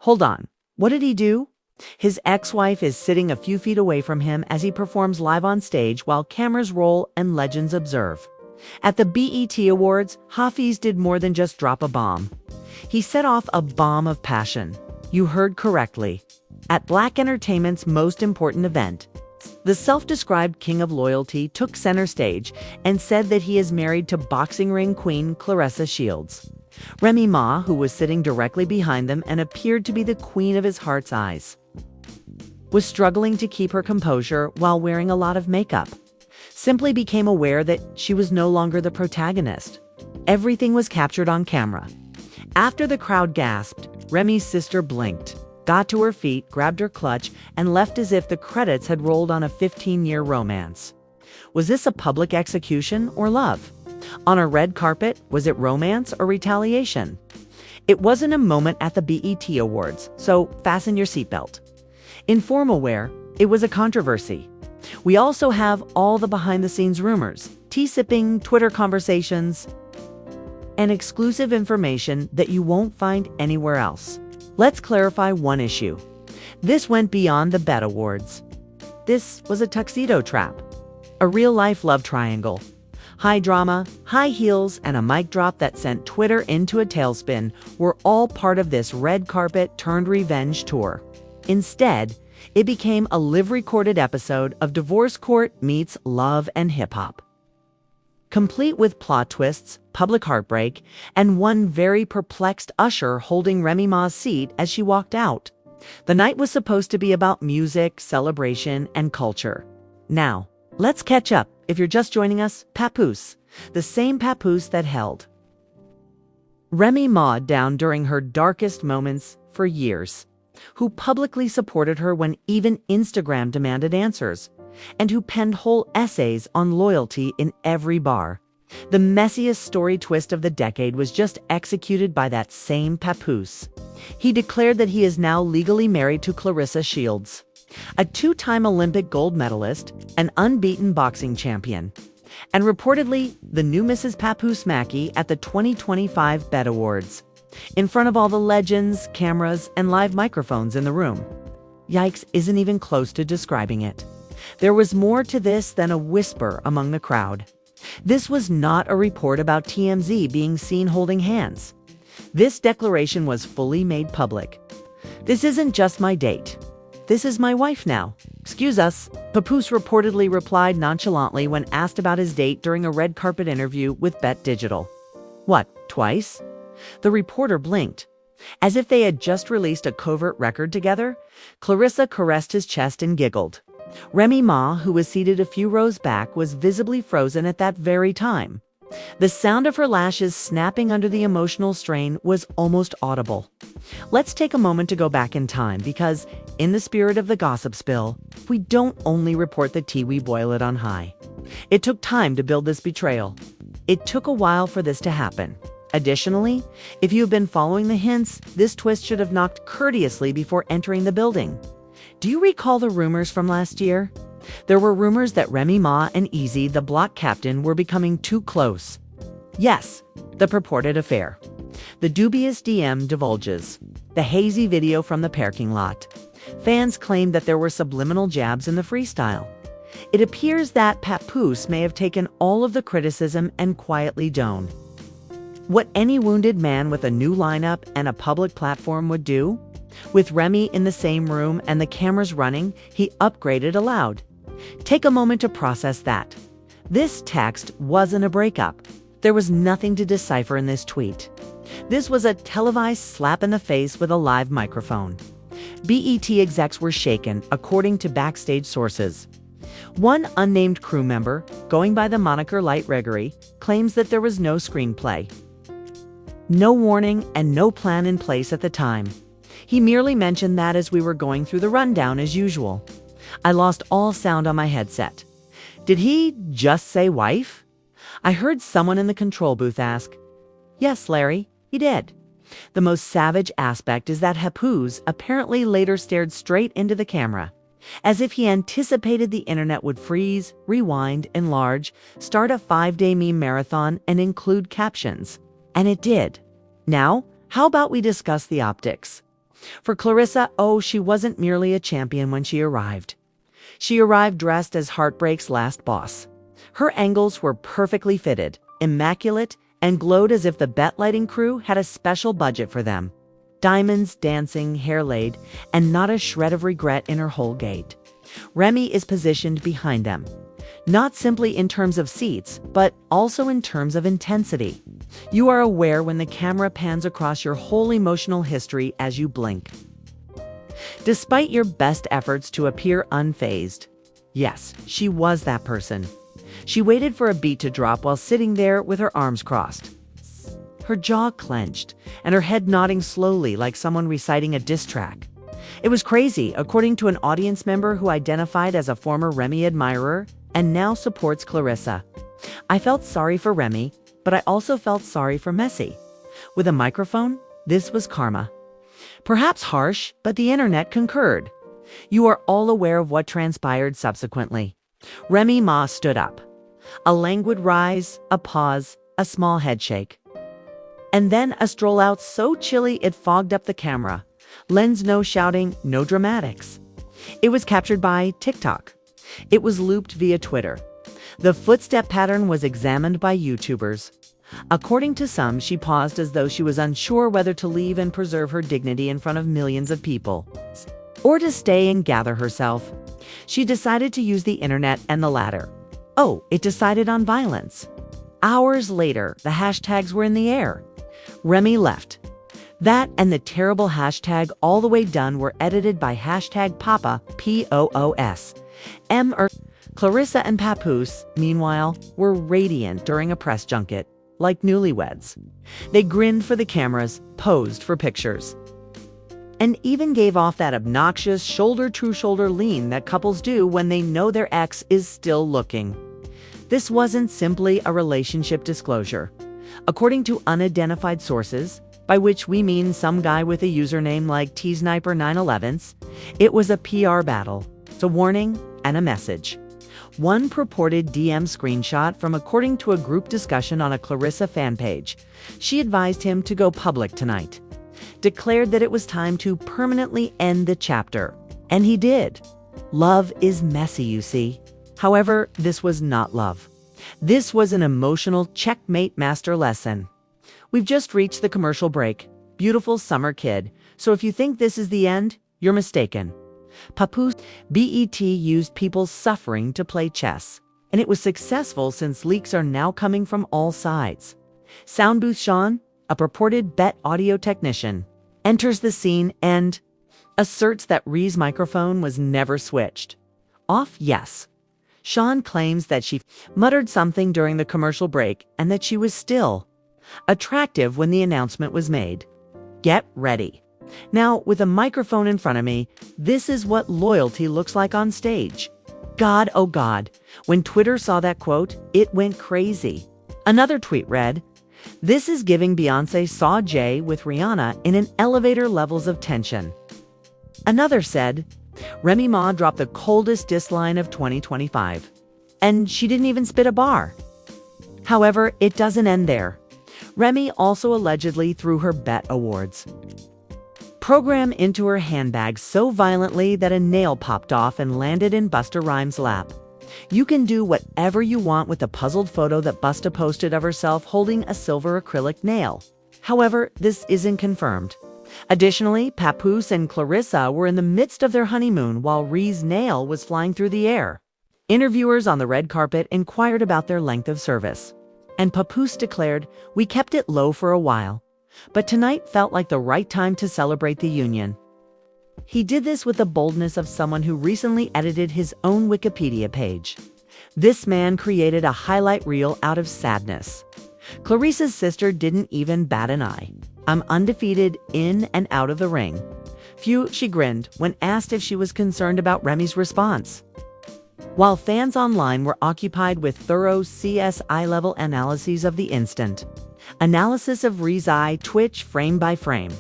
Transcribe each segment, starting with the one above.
Hold on. What did he do? His ex-wife is sitting a few feet away from him as he performs live on stage while cameras roll and legends observe. At the BET Awards, Hafiz did more than just drop a bomb. He set off a bomb of passion. You heard correctly. At Black Entertainment's most important event, the self-described king of loyalty took center stage and said that he is married to boxing ring queen Claressa Shields. Remy Ma, who was sitting directly behind them and appeared to be the queen of his heart's eyes, was struggling to keep her composure while wearing a lot of makeup. Simply became aware that she was no longer the protagonist. Everything was captured on camera. After the crowd gasped, Remy's sister blinked, got to her feet, grabbed her clutch, and left as if the credits had rolled on a 15-year romance. Was this a public execution or love? On a red carpet, was it romance or retaliation? It wasn't a moment at the BET Awards, so fasten your seatbelt. In formal wear, it was a controversy. We also have all the behind-the-scenes rumors, tea-sipping, Twitter conversations, and exclusive information that you won't find anywhere else. Let's clarify one issue. This went beyond the BET Awards. This was a tuxedo trap, a real-life love triangle. High drama, high heels, and a mic drop that sent Twitter into a tailspin were all part of this red carpet turned revenge tour. Instead, it became a live-recorded episode of Divorce Court meets Love and Hip Hop. Complete with plot twists, public heartbreak, and one very perplexed usher holding Remy Ma's seat as she walked out. The night was supposed to be about music, celebration, and culture. Now, let's catch up. If you're just joining us, Papoose, the same Papoose that held Remy Ma down during her darkest moments for years, who publicly supported her when even Instagram demanded answers, and who penned whole essays on loyalty in every bar. The messiest story twist of the decade was just executed by that same Papoose. He declared that he is now legally married to Claressa Shields, a two-time Olympic gold medalist, an unbeaten boxing champion, and reportedly the new Mrs. Papoose Mackey at the 2025 BET Awards, in front of all the legends, cameras, and live microphones in the room. Yikes isn't even close to describing it. There was more to this than a whisper among the crowd. This was not a report about TMZ being seen holding hands. This declaration was fully made public. This isn't just my date. This is my wife now. Excuse us, Papoose reportedly replied nonchalantly when asked about his date during a red carpet interview with Bet Digital. What, twice? The reporter blinked. As if they had just released a covert record together, Claressa caressed his chest and giggled. Remy Ma, who was seated a few rows back, was visibly frozen at that very time. The sound of her lashes snapping under the emotional strain was almost audible. Let's take a moment to go back in time because, in the spirit of the gossip spill, we don't only report the tea, we boil it on high. It took time to build this betrayal. It took a while for this to happen. Additionally, if you have been following the hints, this twist should have knocked courteously before entering the building. Do you recall the rumors from last year? There were rumors that Remy Ma and Easy, the block captain, were becoming too close. Yes, the purported affair. The dubious DM divulges. The hazy video from the parking lot. Fans claimed that there were subliminal jabs in the freestyle. It appears that Papoose may have taken all of the criticism and quietly done what any wounded man with a new lineup and a public platform would do. With Remy in the same room and the cameras running, he upgraded aloud. Take a moment to process that. This text wasn't a breakup. There was nothing to decipher in this tweet. This was a televised slap in the face with a live microphone. BET execs were shaken, according to Backstage sources. One unnamed crew member, going by the moniker Light Gregory, claims that there was no screenplay, no warning, and no plan in place at the time. He merely mentioned that as we were going through the rundown as usual. I lost all sound on my headset. Did he just say wife? I heard someone in the control booth ask. Yes, Larry, he did. The most savage aspect is that Papoose apparently later stared straight into the camera, as if he anticipated the internet would freeze, rewind, enlarge, start a 5-day meme marathon, and include captions. And it did. Now, how about we discuss the optics? For Claressa, oh, she wasn't merely a champion when she arrived. She arrived dressed as Heartbreak's last boss. Her angles were perfectly fitted, immaculate, and glowed as if the bet lighting crew had a special budget for them. Diamonds, dancing, hair laid, and not a shred of regret in her whole gait. Remy is positioned behind them, not simply in terms of seats, but also in terms of intensity. You are aware when the camera pans across your whole emotional history as you blink. Despite your best efforts to appear unfazed, yes, she was that person. She waited for a beat to drop while sitting there with her arms crossed, her jaw clenched, and her head nodding slowly like someone reciting a diss track. It was crazy, according to an audience member who identified as a former Remy admirer and now supports Claressa. I felt sorry for Remy, but I also felt sorry for Messi. With a microphone, this was karma. Perhaps harsh, but the internet concurred. You are all aware of what transpired subsequently. Remy Ma stood up. A languid rise, a pause, a small headshake. And then a stroll out so chilly it fogged up the camera. Lens no shouting, no dramatics. It was captured by TikTok. It was looped via Twitter. The footstep pattern was examined by YouTubers. According to some, she paused as though she was unsure whether to leave and preserve her dignity in front of millions of people, or to stay and gather herself. She decided to use the internet, and the latter. Oh, it decided on violence. Hours later, the hashtags were in the air. Remy left. That and the terrible hashtag all the way done were edited by hashtag Papa, P-O-O-S. Claressa and Papoose, meanwhile, were radiant during a press junket, like newlyweds. They grinned for the cameras, posed for pictures, and even gave off that obnoxious shoulder-to-shoulder lean that couples do when they know their ex is still looking. This wasn't simply a relationship disclosure. According to unidentified sources, by which we mean some guy with a username like TSniper911s, it was a PR battle, a warning and a message. One purported DM screenshot from according to a group discussion on a Claressa fan page. She advised him to go public tonight, declared that it was time to permanently end the chapter. And he did. Love is messy, you see. However, this was not love. This was an emotional checkmate master lesson. We've just reached the commercial break. Beautiful summer kid. So if you think this is the end, you're mistaken. Papoose BET used people's suffering to play chess, and it was successful since leaks are now coming from all sides. Sound booth Sean, a purported bet audio technician, enters the scene and asserts that Rhee's microphone was never switched. Off, yes. Sean claims that she muttered something during the commercial break and that she was still attractive when the announcement was made. Get ready. Now, with a microphone in front of me, this is what loyalty looks like on stage. God, oh God, when Twitter saw that quote, it went crazy. Another tweet read, "This is giving Beyoncé saw Jay with Rihanna in an elevator levels of tension." Another said, Remy Ma dropped the coldest diss line of 2025. And she didn't even spit a bar. However, it doesn't end there. Remy also allegedly threw her bet awards program into her handbag so violently that a nail popped off and landed in Busta Rhymes' lap. You can do whatever you want with the puzzled photo that Busta posted of herself holding a silver acrylic nail. However, this isn't confirmed. Additionally, Papoose and Claressa were in the midst of their honeymoon while Rhee's nail was flying through the air. Interviewers on the red carpet inquired about their length of service, and Papoose declared, "We kept it low for a while, but tonight felt like the right time to celebrate the union." He did this with the boldness of someone who recently edited his own Wikipedia page. This man created a highlight reel out of sadness. Claressa's sister didn't even bat an eye. "I'm undefeated in and out of the ring." Phew, she grinned when asked if she was concerned about Remy's response. While fans online were occupied with thorough CSI-level analyses of the instant, analysis of Rhee's eye twitch frame by frame,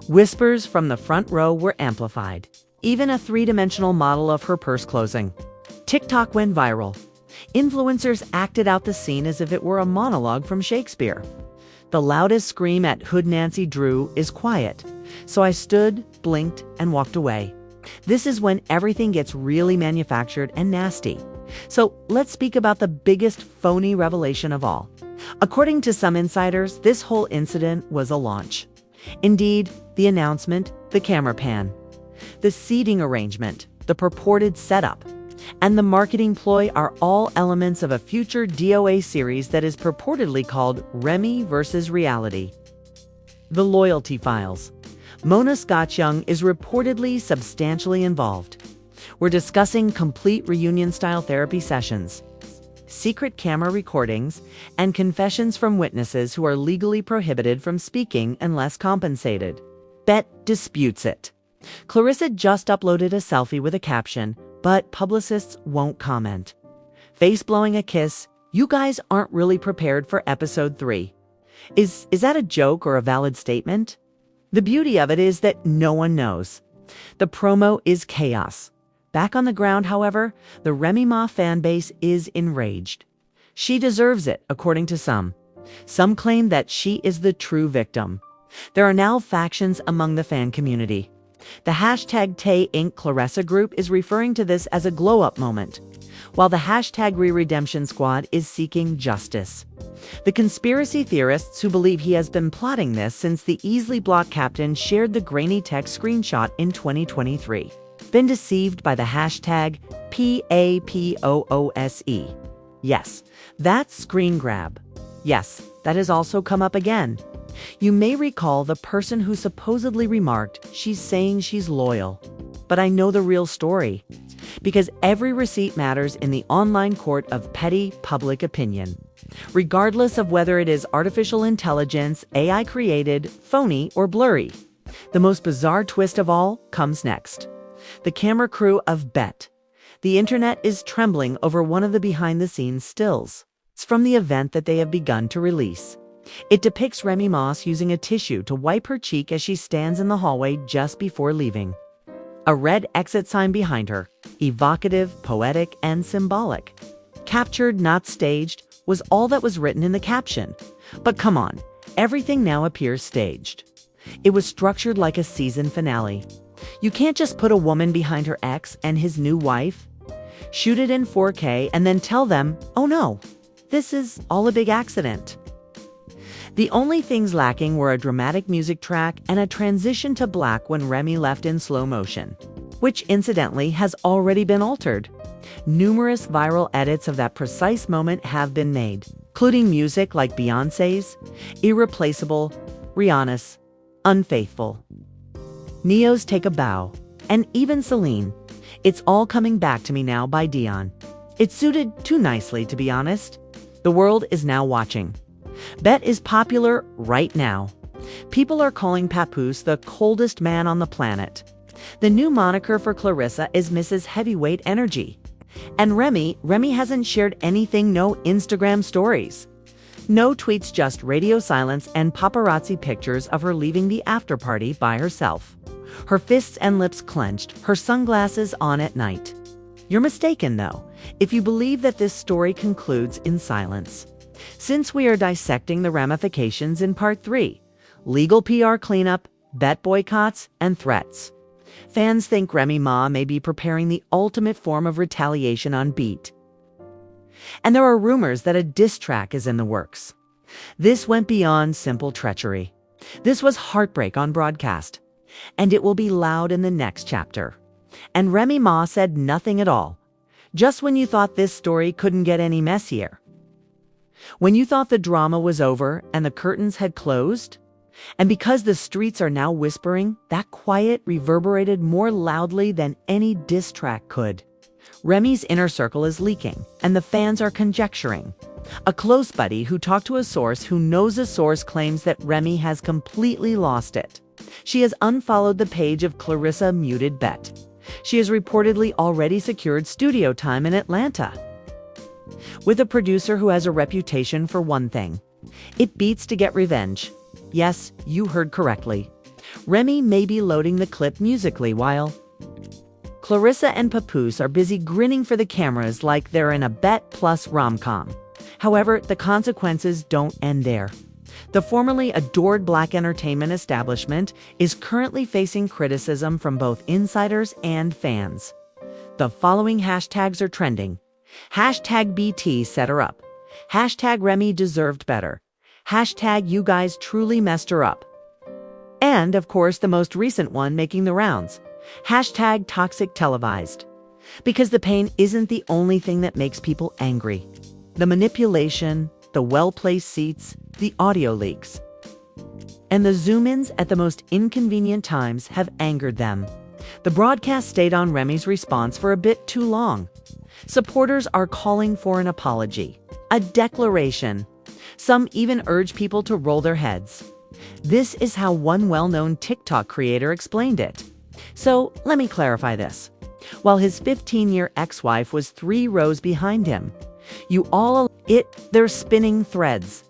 whispers from the front row were amplified. Even a three-dimensional model of her purse closing. TikTok went viral. Influencers acted out the scene as if it were a monologue from Shakespeare. The loudest scream at Hood Nancy Drew is quiet. So I stood, blinked, and walked away. This is when everything gets really manufactured and nasty. So let's speak about the biggest phony revelation of all. According to some insiders, this whole incident was a launch. Indeed, the announcement, the camera pan, the seating arrangement, the purported setup, and the marketing ploy are all elements of a future DOA series that is purportedly called Remy vs. Reality. The Loyalty Files. Mona Scott-Young is reportedly substantially involved. We're discussing complete reunion-style therapy sessions, secret camera recordings, and confessions from witnesses who are legally prohibited from speaking unless compensated. Bet disputes it. Claressa just uploaded a selfie with a caption, but publicists won't comment. Face blowing a kiss, you guys aren't really prepared for episode 3. Is that a joke or a valid statement? The beauty of it is that no one knows. The promo is chaos. Back on the ground, however, the Remy Ma fan base is enraged. She deserves it, according to some. Some claim that she is the true victim. There are now factions among the fan community. The hashtag Tay Inc. Claressa group is referring to this as a glow-up moment, while the hashtag Re-Redemption Squad is seeking justice. The conspiracy theorists who believe he has been plotting this since the easily blocked captain shared the grainy text screenshot in 2023. Been deceived by the hashtag PAPOOSE. Yes, that's screen grab. Yes, that has also come up again. You may recall the person who supposedly remarked, "She's saying she's loyal." But I know the real story. Because every receipt matters in the online court of petty public opinion. Regardless of whether it is artificial intelligence, AI created, phony, or blurry. The most bizarre twist of all comes next. The camera crew of Bet. The internet is trembling over one of the behind-the-scenes stills. It's from the event that they have begun to release. It depicts Remy Ma using a tissue to wipe her cheek as she stands in the hallway just before leaving. A red exit sign behind her, evocative, poetic, and symbolic. Captured, not staged, was all that was written in the caption. But come on, everything now appears staged. It was structured like a season finale. You can't just put a woman behind her ex and his new wife, shoot it in 4K, and then tell them, "Oh no, this is all a big accident." The only things lacking were a dramatic music track and a transition to black when Remy left in slow motion, which incidentally has already been altered. Numerous viral edits of that precise moment have been made, including music like Beyoncé's, Irreplaceable, Rihanna's, Unfaithful, Neo's Take a Bow, and even Celine, It's All Coming Back to Me Now by Dion. It suited too nicely, to be honest. The world is now watching. Bet is popular right now. People are calling Papoose the coldest man on the planet. The new moniker for Claressa is Mrs. Heavyweight Energy. And Remy hasn't shared anything, no Instagram stories. No tweets, just radio silence and paparazzi pictures of her leaving the after party by herself. Her fists and lips clenched, her sunglasses on at night. You're mistaken, though, if you believe that this story concludes in silence. Since we are dissecting the ramifications in Part 3, legal PR cleanup, bet boycotts, and threats. Fans think Remy Ma may be preparing the ultimate form of retaliation on Beat. And there are rumors that a diss track is in the works. This went beyond simple treachery. This was heartbreak on broadcast. And it will be loud in the next chapter. And Remy Ma said nothing at all. Just when you thought this story couldn't get any messier. When you thought the drama was over and the curtains had closed. And because the streets are now whispering, that quiet reverberated more loudly than any diss track could. Remy's inner circle is leaking, and the fans are conjecturing. A close buddy who talked to a source who knows a source claims that Remy has completely lost it. She has unfollowed the page of Claressa muted Bet. She has reportedly already secured studio time in Atlanta. With a producer who has a reputation for one thing. It beats to get revenge. Yes, you heard correctly. Remy may be loading the clip musically while Claressa and Papoose are busy grinning for the cameras like they're in a Bet plus rom-com. However, the consequences don't end there. The formerly adored black entertainment establishment is currently facing criticism from both insiders and fans. The following hashtags are trending. Hashtag BT set her up. Hashtag Remy deserved better. Hashtag you guys truly messed her up. And, of course, the most recent one making the rounds. Hashtag toxic televised. Because the pain isn't the only thing that makes people angry. The manipulation, the well-placed seats, the audio leaks. And the zoom-ins at the most inconvenient times have angered them. The broadcast stayed on Remy's response for a bit too long. Supporters are calling for an apology, a declaration. Some even urge people to roll their heads. This is how one well-known TikTok creator explained it. So let me clarify this. While his 15-year ex-wife was 3 rows behind him, they're spinning threads.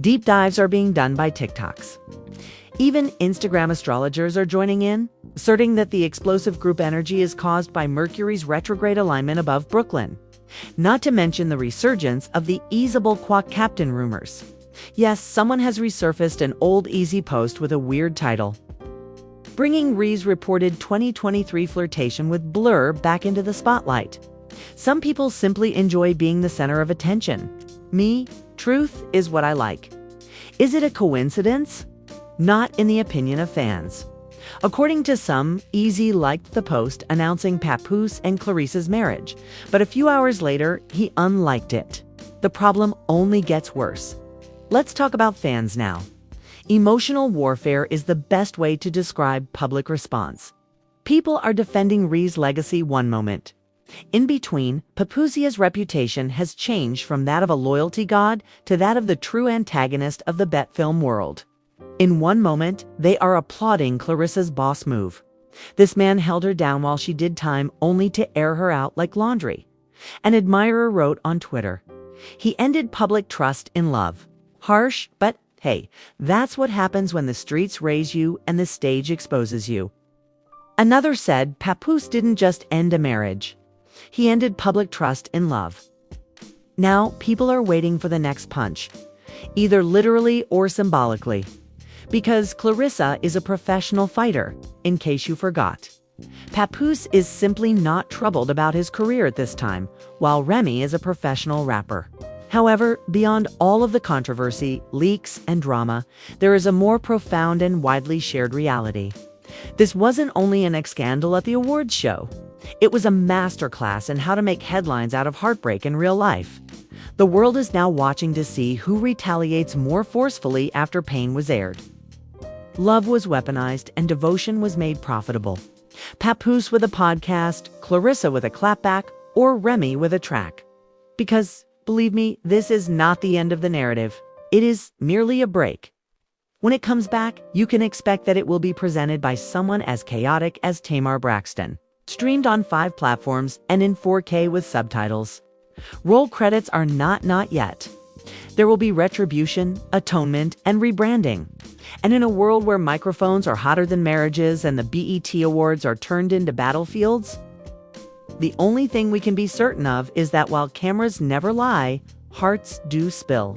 Deep dives are being done by TikToks. Even Instagram astrologers are joining in, asserting that the explosive group energy is caused by Mercury's retrograde alignment above Brooklyn. Not to mention the resurgence of the easeable quack captain rumors. Yes, someone has resurfaced an old Easy post with a weird title, bringing Rhee's reported 2023 flirtation with Blur back into the spotlight. Some people simply enjoy being the center of attention. Me, truth is what I like. Is it a coincidence? Not in the opinion of fans. According to some, Easy liked the post announcing Papoose and Claressa's marriage, but a few hours later, he unliked it. The problem only gets worse. Let's talk about fans now. Emotional warfare is the best way to describe public response. People are defending Rhee's legacy one moment. In between, Papoose's reputation has changed from that of a loyalty god to that of the true antagonist of the bet film world. In one moment, they are applauding Claressa's boss move. This man held her down while she did time only to air her out like laundry. An admirer wrote on Twitter, "He ended public trust in love. Harsh, but hey, that's what happens when the streets raise you and the stage exposes you." Another said Papoose didn't just end a marriage. He ended public trust in love. Now, people are waiting for the next punch, either literally or symbolically. Because Claressa is a professional fighter, in case you forgot. Papoose is simply not troubled about his career at this time, while Remy is a professional rapper. However, beyond all of the controversy, leaks, and drama, there is a more profound and widely shared reality. This wasn't only an scandal at the awards show. It was a masterclass in how to make headlines out of heartbreak in real life. The world is now watching to see who retaliates more forcefully after pain was aired. Love was weaponized and devotion was made profitable. Papoose with a podcast, Claressa with a clapback, or Remy with a track. Because, believe me, this is not the end of the narrative. It is merely a break. When it comes back, you can expect that it will be presented by someone as chaotic as Tamar Braxton. Streamed on 5 platforms and in 4K with subtitles. Roll credits are not yet. There will be retribution, atonement, and rebranding. And in a world where microphones are hotter than marriages and the BET Awards are turned into battlefields, the only thing we can be certain of is that while cameras never lie, hearts do spill.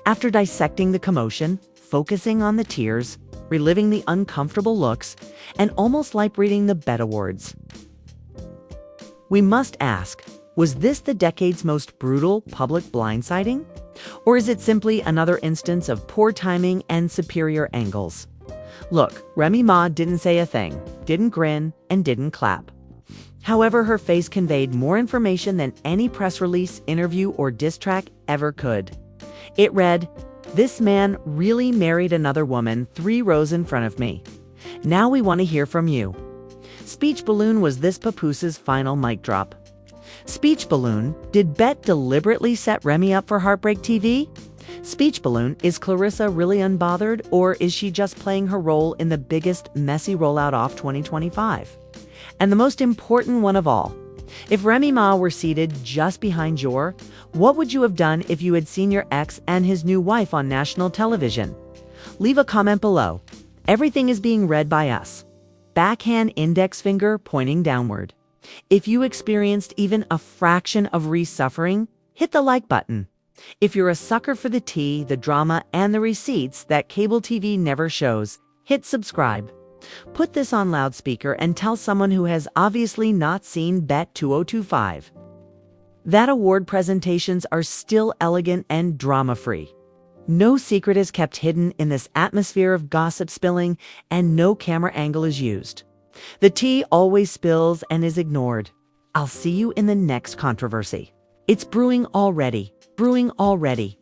After dissecting the commotion, focusing on the tears, reliving the uncomfortable looks, and almost like reading the Bet Awards, we must ask, was this the decade's most brutal public blindsiding? Or is it simply another instance of poor timing and superior angles? Look, Remy Ma didn't say a thing, didn't grin, and didn't clap. However, her face conveyed more information than any press release, interview, or diss track ever could. It read, "This man really married another woman 3 rows in front of me. Now we want to hear from you." Speech balloon was this Papoose's final mic drop. Speech balloon, did Bet deliberately set Remy up for Heartbreak TV? Speech balloon, is Claressa really unbothered, or is she just playing her role in the biggest messy rollout off 2025? And the most important one of all, if Remy Ma were seated just behind Jor, what would you have done if you had seen your ex and his new wife on national television? Leave a comment below. Everything is being read by us. Backhand index finger pointing downward. If you experienced even a fraction of Rhee's suffering, hit the like button. If you're a sucker for the tea, the drama, and the receipts that cable TV never shows, hit subscribe. Put this on loudspeaker and tell someone who has obviously not seen Bet 2025 that award presentations are still elegant and drama-free. No secret is kept hidden in this atmosphere of gossip spilling, and no camera angle is used. The tea always spills and is ignored. I'll see you in the next controversy. It's brewing already. Brewing already.